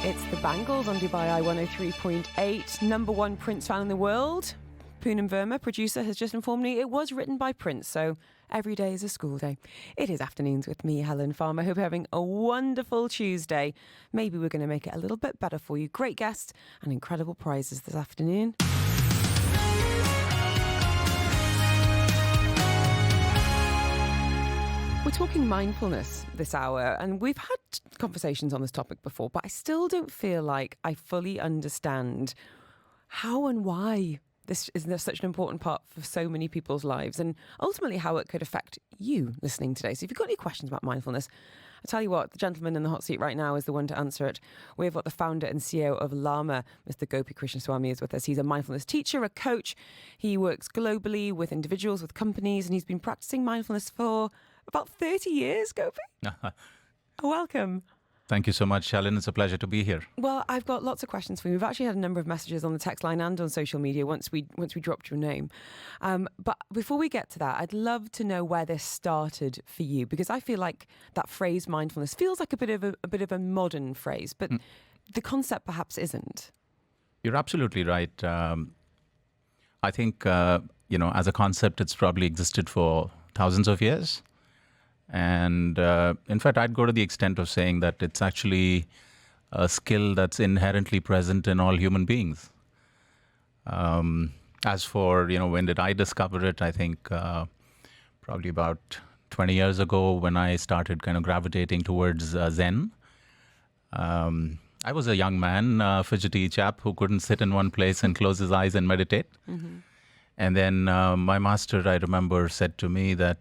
It's the Bangles on Dubai Eye 103.8. Number one Prince fan in the world. Poonam Verma, producer, has just informed me it was written by Prince, so every day is a school day. It is Afternoons with me, Helen Farmer. Hope you're having a wonderful Tuesday. Maybe we're going to make it a little bit better for you. Great guests and incredible prizes this afternoon. We're talking mindfulness this hour, and we've had conversations on this topic before, but I still don't feel like I fully understand how and why this is such an important part for so many people's lives, and ultimately how it could affect you listening today. So if you've got any questions about mindfulness, I tell you what, the gentleman in the hot seat right now is the one to answer it. We've got the founder and CEO of Lama, Mr. Gopi Krishnaswamy, is with us. He's a mindfulness teacher, a coach. He works globally with individuals, with companies, and he's been practicing mindfulness for about 30 years, Gopi. Welcome. Thank you so much, Helen. It's a pleasure to be here. Well, I've got lots of questions for you. We've actually had a number of messages on the text line and on social media once we dropped your name. But before we get to that, I'd love to know where this started for you, because I feel like that phrase mindfulness feels like a bit of a modern phrase, but the concept perhaps isn't. You're absolutely right. I think as a concept, it's probably existed for thousands of years. And in fact, I'd go to the extent of saying that it's actually a skill that's inherently present in all human beings. As for, when did I discover it? I think probably about 20 years ago when I started kind of gravitating towards Zen. I was a young man, a fidgety chap who couldn't sit in one place and close his eyes and meditate. Mm-hmm. And then my master, I remember, said to me that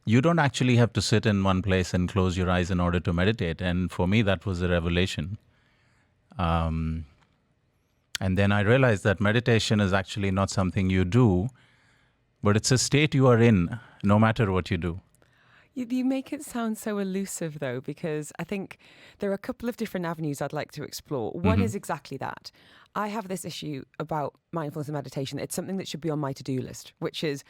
you don't actually have to sit in one place and close your eyes in order to meditate. And for me, that was a revelation. And then I realized that meditation is actually not something you do, but it's a state you are in, no matter what you do. You make it sound so elusive, though, because I think there are a couple of different avenues I'd like to explore. One is exactly that. I have this issue about mindfulness and meditation. It's something that should be on my to-do list, which is,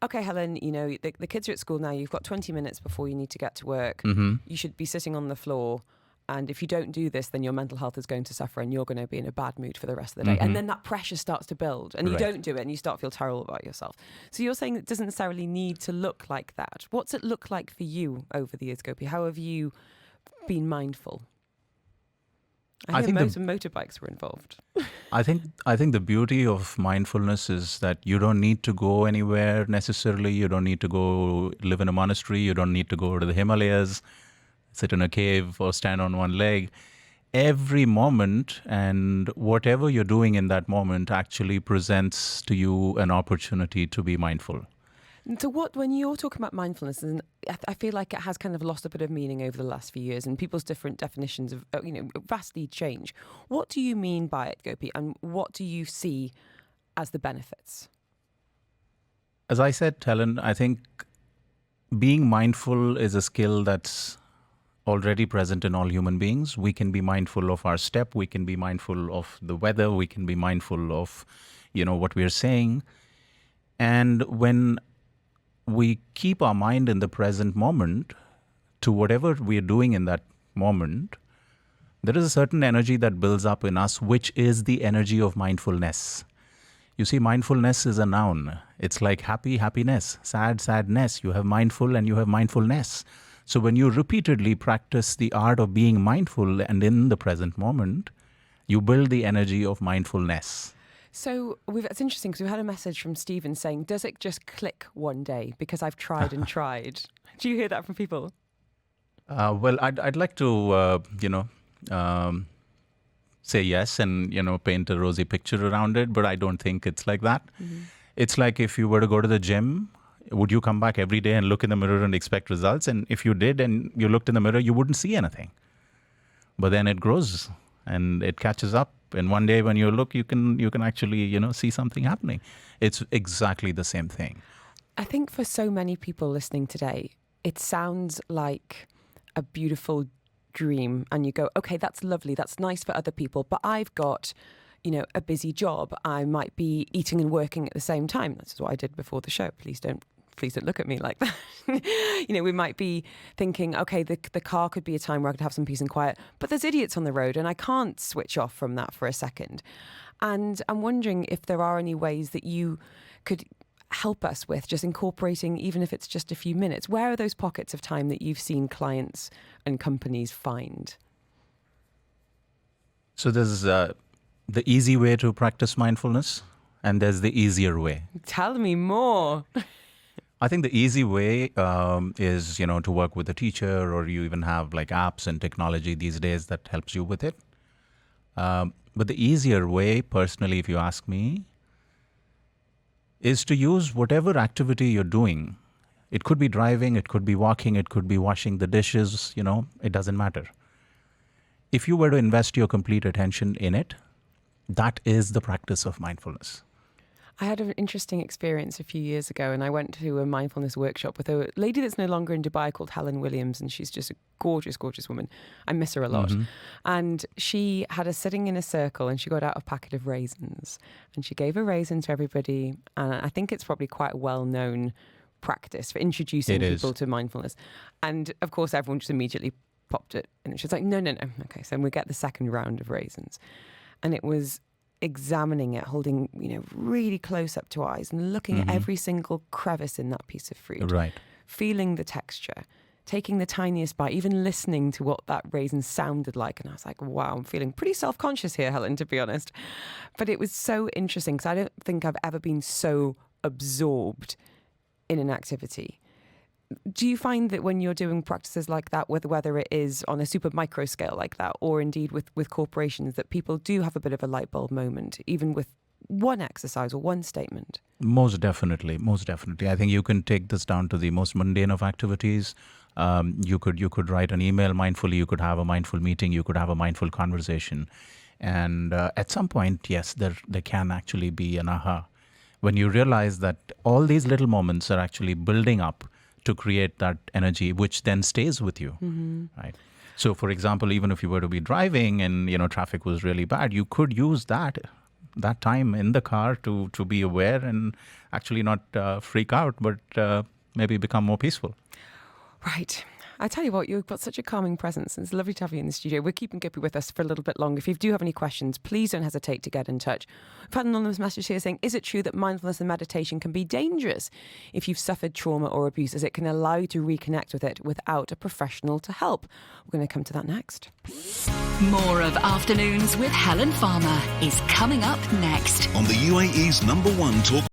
okay, Helen, the kids are at school now. You've got 20 minutes before you need to get to work. Mm-hmm. You should be sitting on the floor. And if you don't do this, then your mental health is going to suffer and you're going to be in a bad mood for the rest of the day. Mm-hmm. And then that pressure starts to build and you don't do it and you start to feel terrible about yourself. So you're saying it doesn't necessarily need to look like that. What's it look like for you over the years, Gopi? How have you been mindful? I think motorbikes were involved. I think the beauty of mindfulness is that you don't need to go anywhere necessarily. You don't need to go live in a monastery. You don't need to go to the Himalayas, sit in a cave or stand on one leg. Every moment and whatever you're doing in that moment actually presents to you an opportunity to be mindful. So when you're talking about mindfulness, and I feel like it has kind of lost a bit of meaning over the last few years and people's different definitions of, vastly change. What do you mean by it, Gopi? And what do you see as the benefits? As I said, Helen, I think being mindful is a skill that's already present in all human beings. We can be mindful of our step. We can be mindful of the weather. We can be mindful of, what we're saying. And when we keep our mind in the present moment to whatever we're doing in that moment, there is a certain energy that builds up in us, which is the energy of mindfulness. You see, mindfulness is a noun. It's like happy, happiness, sad, sadness. You have mindful and you have mindfulness. So when you repeatedly practice the art of being mindful and in the present moment, you build the energy of mindfulness. So it's interesting because we've had a message from Stephen saying, does it just click one day? Because I've tried and tried. Do you hear that from people? Well, I'd like to, say yes and, paint a rosy picture around it, but I don't think it's like that. Mm-hmm. It's like if you were to go to the gym, would you come back every day and look in the mirror and expect results? And if you did and you looked in the mirror, you wouldn't see anything. But then it grows and it catches up. And one day when you look, you can actually, see something happening. It's exactly the same thing. I think for so many people listening today, it sounds like a beautiful dream. And you go, okay, that's lovely. That's nice for other people. But I've got, a busy job. I might be eating and working at the same time. That's what I did before the show. Please don't please don't look at me like that. We might be thinking, okay, the car could be a time where I could have some peace and quiet, but there's idiots on the road and I can't switch off from that for a second. And I'm wondering if there are any ways that you could help us with just incorporating, even if it's just a few minutes. Where are those pockets of time that you've seen clients and companies find? So there's the easy way to practice mindfulness, and there's the easier way. Tell me more. I think the easy way is, to work with a teacher, or you even have like apps and technology these days that helps you with it. But the easier way, personally, if you ask me, is to use whatever activity you're doing. It could be driving, it could be walking, it could be washing the dishes, it doesn't matter. If you were to invest your complete attention in it, that is the practice of mindfulness. I had an interesting experience a few years ago, and I went to a mindfulness workshop with a lady that's no longer in Dubai called Helen Williams, and she's just a gorgeous, gorgeous woman. I miss her a lot. Mm-hmm. And she had us sitting in a circle, and she got out a packet of raisins, and she gave a raisin to everybody. And I think it's probably quite a well-known practice for introducing people to mindfulness. And of course, everyone just immediately popped it. And she was like, no. Okay, so we get the second round of raisins. And it was examining it, holding, really close up to eyes and looking at every single crevice in that piece of fruit. Right. Feeling the texture, taking the tiniest bite, even listening to what that raisin sounded like. And I was like, wow, I'm feeling pretty self-conscious here, Helen, to be honest. But it was so interesting because I don't think I've ever been so absorbed in an activity. Do you find that when you're doing practices like that, whether it is on a super micro scale like that, or indeed with corporations, that people do have a bit of a light bulb moment, even with one exercise or one statement? Most definitely. I think you can take this down to the most mundane of activities. You could write an email mindfully, you could have a mindful meeting, you could have a mindful conversation. And at some point, yes, there can actually be an aha. When you realize that all these little moments are actually building up to create that energy, which then stays with you, right? So, for example, even if you were to be driving and traffic was really bad, you could use that time in the car to be aware and actually not freak out, but maybe become more peaceful. Right. I tell you what, you've got such a calming presence. It's lovely to have you in the studio. We're keeping Guppy with us for a little bit longer. If you do have any questions, please don't hesitate to get in touch. We've had an anonymous message here saying, is it true that mindfulness and meditation can be dangerous if you've suffered trauma or abuse, as it can allow you to reconnect with it without a professional to help? We're going to come to that next. More of Afternoons with Helen Farmer is coming up next on the UAE's #1 talk